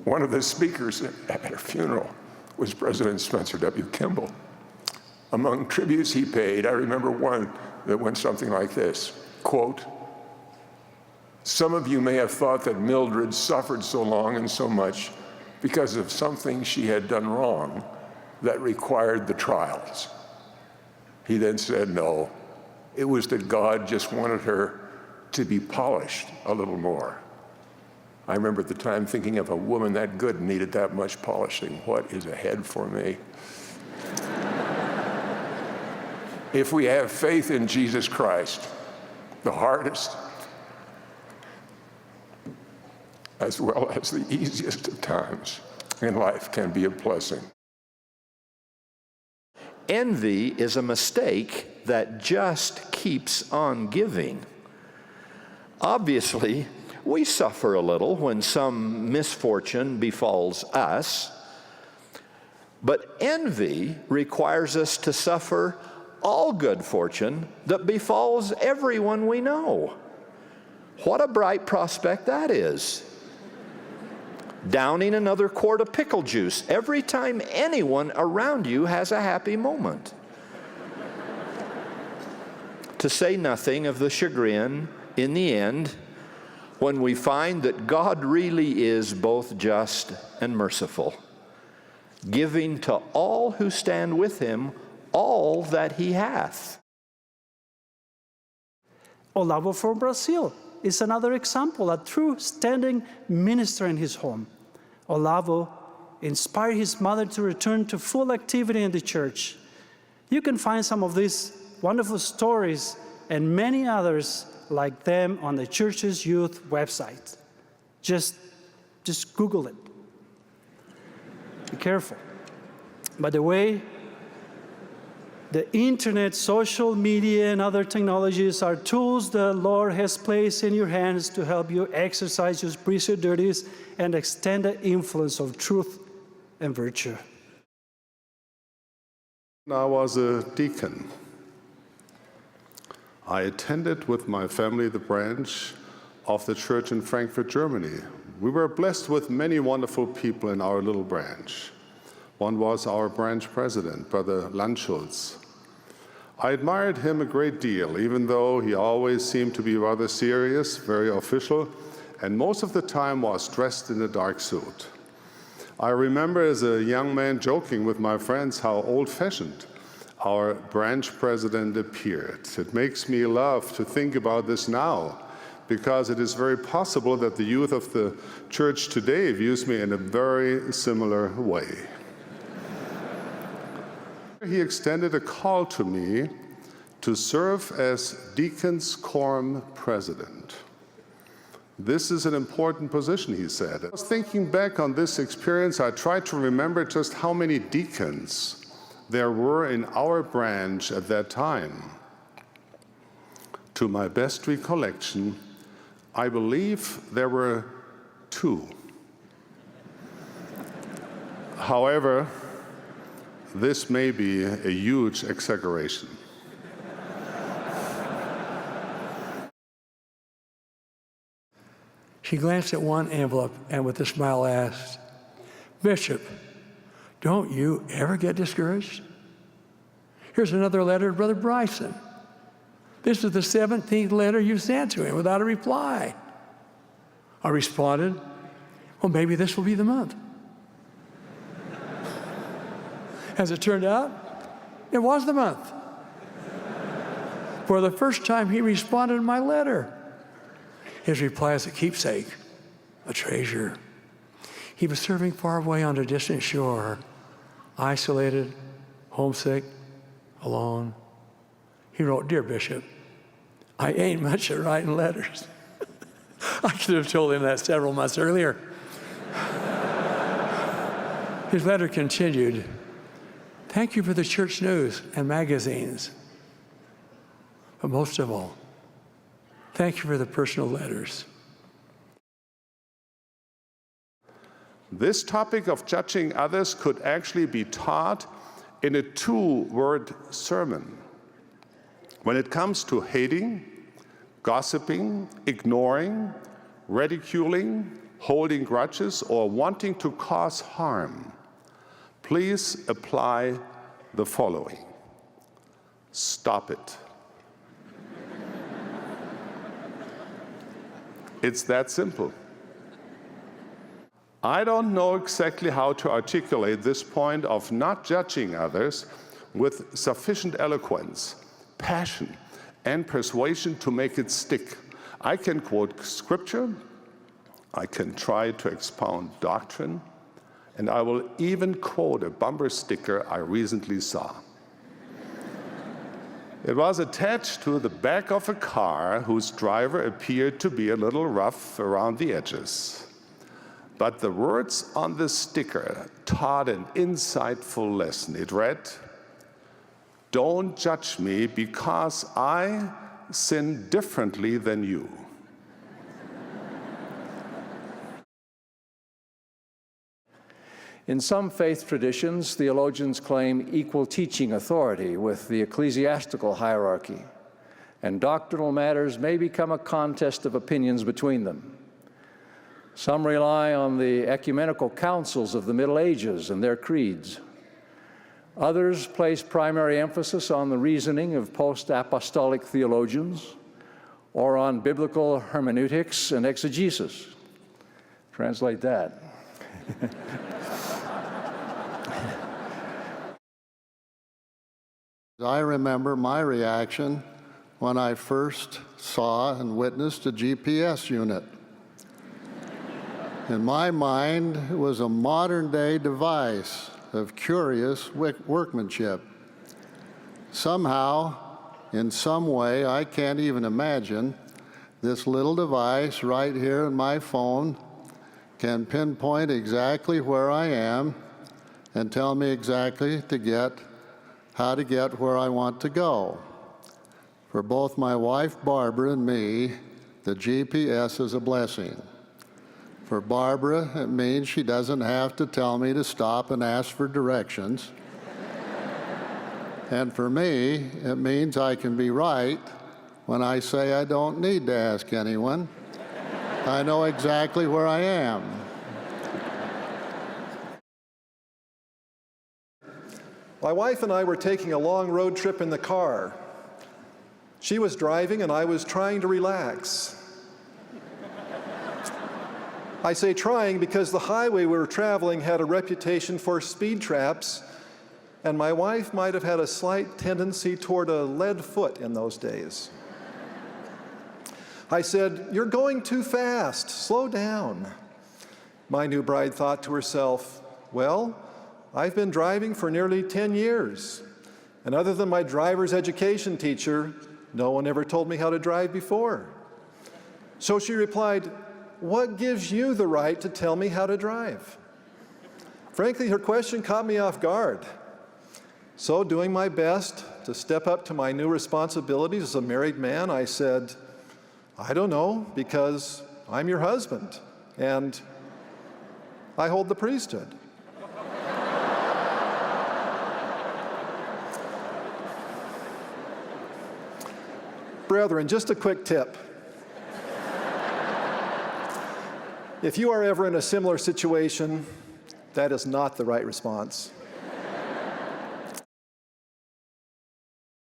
One of the speakers at her funeral was President Spencer W. Kimball. Among tributes he paid, I remember one that went something like this, quote, "Some of you may have thought that Mildred suffered so long and so much because of something she had done wrong that required the trials." He then said, no, it was that God just wanted her to be polished a little more. I remember at the time thinking, if a woman that good needed that much polishing, what is ahead for me? If we have faith in Jesus Christ, the hardest as well as the easiest of times in life can be a blessing. Envy is a mistake that just keeps on giving. Obviously, we suffer a little when some misfortune befalls us, but envy requires us to suffer all good fortune that befalls everyone we know. What a bright prospect that is. Downing another quart of pickle juice every time anyone around you has a happy moment. To say nothing of the chagrin in the end when we find that God really is both just and merciful, giving to all who stand with him all that he hath. Olavo from Brazil is another example, a true standing minister in his home. Olavo inspired his mother to return to full activity in the church. You can find some of these wonderful stories and many others like them on the church's youth website. Just Google it. Be careful. By the way, the internet, social media, and other technologies are tools the Lord has placed in your hands to help you exercise your priesthood duties and extend the influence of truth and virtue. I was a deacon. I attended with my family the branch of the church in Frankfurt, Germany. We were blessed with many wonderful people in our little branch. One was our branch president, Brother Landschulz. I admired him a great deal, even though he always seemed to be rather serious, very official, and most of the time was dressed in a dark suit. I remember as a young man joking with my friends how old-fashioned our branch president appeared. It makes me laugh to think about this now, because it is very possible that the youth of the church today views me in a very similar way. He extended a call to me to serve as Deacons Quorum President. This is an important position, he said. I was thinking back on this experience, I tried to remember just how many deacons there were in our branch at that time. To my best recollection, I believe there were 2. However, this may be a huge exaggeration. She glanced at one envelope and with a smile asked, "Bishop, don't you ever get discouraged? Here's another letter to Brother Bryson. This is the 17th letter you sent to him without a reply." I responded, "Well, maybe this will be the month." As it turned out, it was the month. For the first time, he responded to my letter. His reply is a keepsake, a treasure. He was serving far away on a distant shore, isolated, homesick, alone. He wrote, "Dear Bishop, I ain't much at writing letters." I should have told him that several months earlier. His letter continued, "Thank you for the church news and magazines. But most of all, thank you for the personal letters." This topic of judging others could actually be taught in a 2-word sermon. When it comes to hating, gossiping, ignoring, ridiculing, holding grudges, or wanting to cause harm, please apply the following. Stop it. It's that simple. I don't know exactly how to articulate this point of not judging others with sufficient eloquence, passion, and persuasion to make it stick. I can quote scripture, I can try to expound doctrine, and I will even quote a bumper sticker I recently saw. It was attached to the back of a car whose driver appeared to be a little rough around the edges. But the words on the sticker taught an insightful lesson. It read, "Don't judge me because I sin differently than you." In some faith traditions, theologians claim equal teaching authority with the ecclesiastical hierarchy, and doctrinal matters may become a contest of opinions between them. Some rely on the ecumenical councils of the Middle Ages and their creeds. Others place primary emphasis on the reasoning of post-apostolic theologians or on biblical hermeneutics and exegesis. Translate that. I remember my reaction when I first saw and witnessed a GPS unit. In my mind, it was a modern-day device of curious workmanship. Somehow, in some way, I can't even imagine, this little device right here in my phone can pinpoint exactly where I am and tell me exactly how to get where I want to go. For both my wife, Barbara, and me, the GPS is a blessing. For Barbara, it means she doesn't have to tell me to stop and ask for directions. And for me, it means I can be right when I say I don't need to ask anyone. I know exactly where I am. My wife and I were taking a long road trip in the car. She was driving and I was trying to relax. I say trying because the highway we were traveling had a reputation for speed traps, and my wife might have had a slight tendency toward a lead foot in those days. I said, "You're going too fast, slow down." My new bride thought to herself, well, I've been driving for nearly 10 years, and other than my driver's education teacher, no one ever told me how to drive before. So she replied, "What gives you the right to tell me how to drive?" Frankly, her question caught me off guard. So, doing my best to step up to my new responsibilities as a married man, I said, "I don't know, because I'm your husband, and I hold the priesthood." Brethren, just a quick tip. If you are ever in a similar situation, that is not the right response.